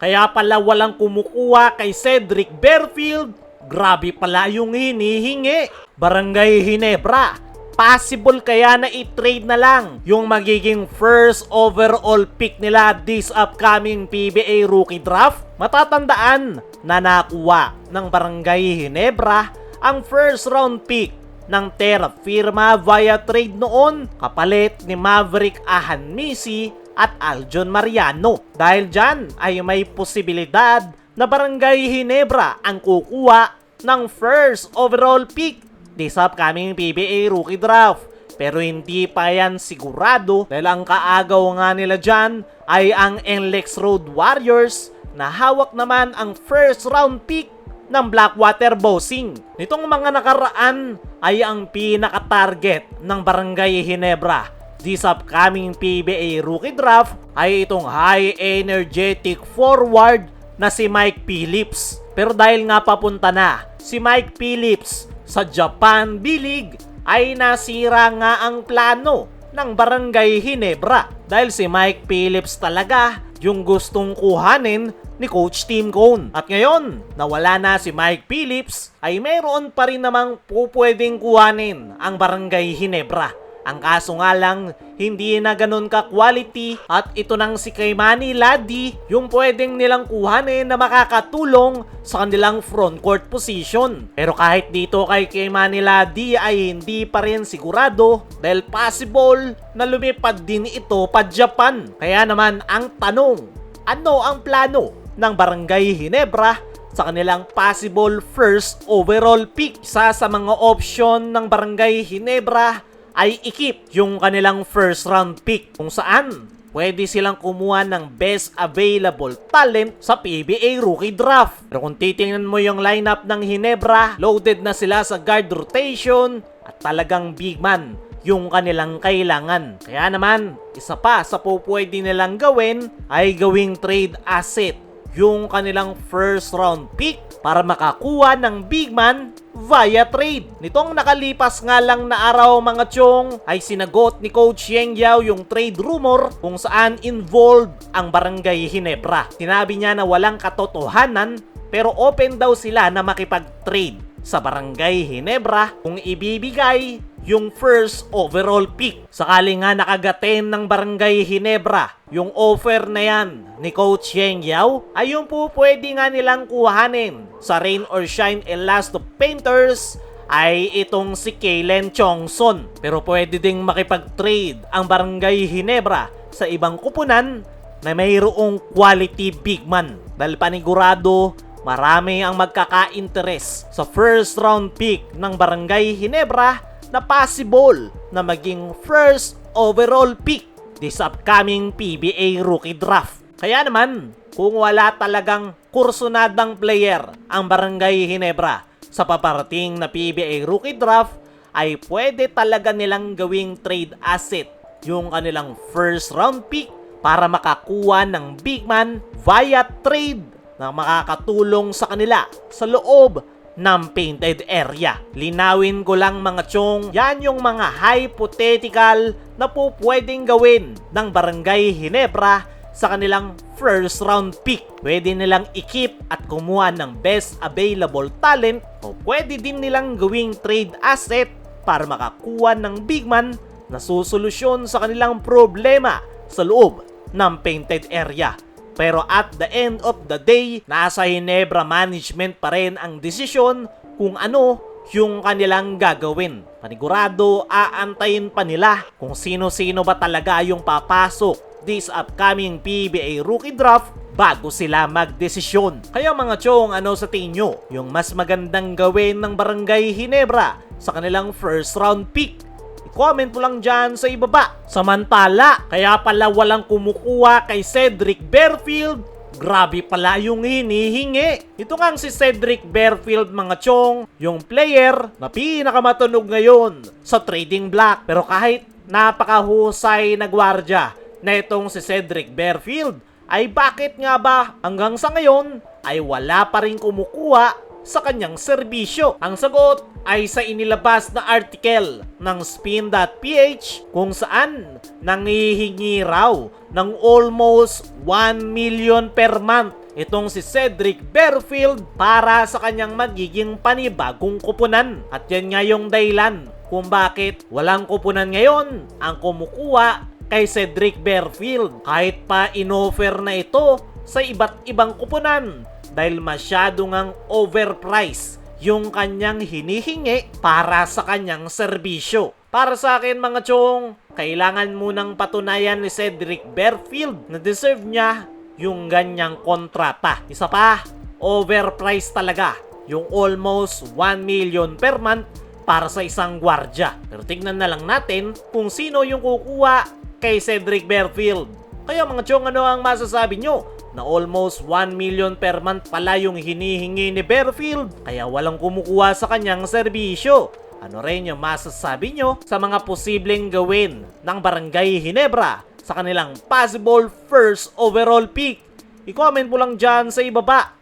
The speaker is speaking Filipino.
Kaya pala walang kumukuha kay Cedric Berfield. Grabe pala yung hinihingi. Barangay Ginebra, possible kaya na i-trade na lang yung magiging first overall pick nila this upcoming PBA rookie draft? Matatandaan na nakuha ng Barangay Ginebra ang first round pick ng Terra Firma via trade noon kapalit ni Maverick Ahanmisi at Aljon Mariano. Dahil dyan ay may posibilidad na Barangay Ginebra ang kukuha ng first overall pick this upcoming PBA rookie draft. Pero hindi pa yan sigurado dahil ang kaagaw nga nila dyan ay ang NLEX Road Warriors na hawak naman ang first round pick ng Blackwater Bossing. Nitong mga nakaraan ay ang pinaka-target ng Barangay Ginebra this upcoming PBA rookie draft ay itong high energetic forward na si Mike Phillips. Pero dahil nga papunta na si Mike Phillips sa Japan B-League ay nasira nga ang plano ng Barangay Ginebra dahil si Mike Phillips talaga yung gustong kuhanin ni Coach Tim Cone. At ngayon, nawala na si Mike Phillips ay mayroon pa rin namang pupwedeng kuhanin ang Barangay Ginebra. Ang kaso nga lang, hindi na ganun ka-quality at ito nang si Keimani Laddy yung pwedeng nilang kuhanin na makakatulong sa kanilang frontcourt position. Pero kahit dito kay Keimani Laddy ay hindi pa rin sigurado dahil possible na lumipad din ito pa Japan. Kaya naman ang tanong, ano ang plano ng Barangay Ginebra sa kanilang possible first overall pick? Isa sa mga option ng Barangay Ginebra ay i-keep yung kanilang first round pick kung saan pwede silang kumuha ng best available talent sa PBA rookie draft. Pero kung titingnan mo yung lineup ng Ginebra, loaded na sila sa guard rotation at talagang big man yung kanilang kailangan. Kaya naman, isa pa sa pupwede nilang gawin ay gawing trade asset yung kanilang first round pick para makakuha ng big man via trade. Nitong nakalipas nga lang na araw mga chong ay sinagot ni Coach Yeng Yao yung trade rumor kung saan involved ang Barangay Ginebra. Sinabi niya na walang katotohanan pero open daw sila na makipag-trade sa Barangay Ginebra kung ibibigay yung first overall pick. Sakali nga nakagatin ng Barangay Ginebra yung offer na yan ni Coach Yeng Yao ay yung po pwede nga nilang kuhanin sa Rain or Shine Elasto Painters ay itong si Kalen Chongson. Pero pwede ding makipag-trade ang Barangay Ginebra sa ibang kupunan na mayroong quality big man dahil panigurado marami ang magkaka-interest sa first round pick ng Barangay Ginebra na possible na maging first overall pick this upcoming PBA rookie draft. Kaya naman, kung wala talagang kursunadang player ang Barangay Ginebra sa paparating na PBA rookie draft, ay pwede talaga nilang gawing trade asset yung kanilang first round pick para makakuha ng big man via trade na makakatulong sa kanila sa loob ng painted area. Linawin ko lang mga chong, yan yung mga hypothetical na po pwedeng gawin ng Barangay Ginebra sa kanilang first round pick. Pwede nilang i-keep at kumuha ng best available talent o pwede din nilang gawing trade asset para makakuha ng big man na susolusyon sa kanilang problema sa loob ng painted area. Pero at the end of the day, nasa Ginebra management pa rin ang desisyon kung ano yung kanilang gagawin. Panigurado, aantayin pa nila kung sino-sino ba talaga yung papasok this upcoming PBA rookie draft bago sila magdesisyon. Kaya mga chong, ano sa tingin nyo yung mas magandang gawin ng Barangay Ginebra sa kanilang first round pick? Comment mo lang dyan sa ibaba. Samantala, kaya pala walang kumukuha kay Cedric Berfield. Grabe pala yung hinihingi. Ito nga si Cedric Berfield mga chong, yung player na pinakamatunog ngayon sa trading block. Pero kahit napakahusay na gwardya na itong si Cedric Berfield, ay bakit nga ba hanggang sa ngayon ay wala pa rin kumukuha sa kanyang serbisyo? Ang sagot ay sa inilabas na article ng Spin.ph kung saan nangihingi raw ng almost 1 million per month itong si Cedric Berfield para sa kanyang magiging panibagong kupunan. At yan nga yung dahilan kung bakit walang kupunan ngayon ang kumukuha kay Cedric Berfield. Kahit pa inoffer na ito sa iba't ibang kupunan dahil masyado ngang overpriced yung kanyang hinihingi para sa kanyang serbisyo. Para sa akin mga chong, kailangan munang patunayan ni Cedric Berfield na deserve niya yung ganyang kontrata. Isa pa, overpriced talaga yung almost 1 million per month para sa isang gwardya. Pero tignan na lang natin kung sino yung kukuha kay Cedric Berfield. Kaya mga chong, ano ang masasabi nyo? Na almost 1 million per month pala yung hinihingi ni Berfield, kaya walang kumukuha sa kanyang serbisyo. Ano rin yung masasabi nyo sa mga posibleng gawin ng Barangay Ginebra sa kanilang possible first overall pick? I-comment mo lang dyan sa ibaba.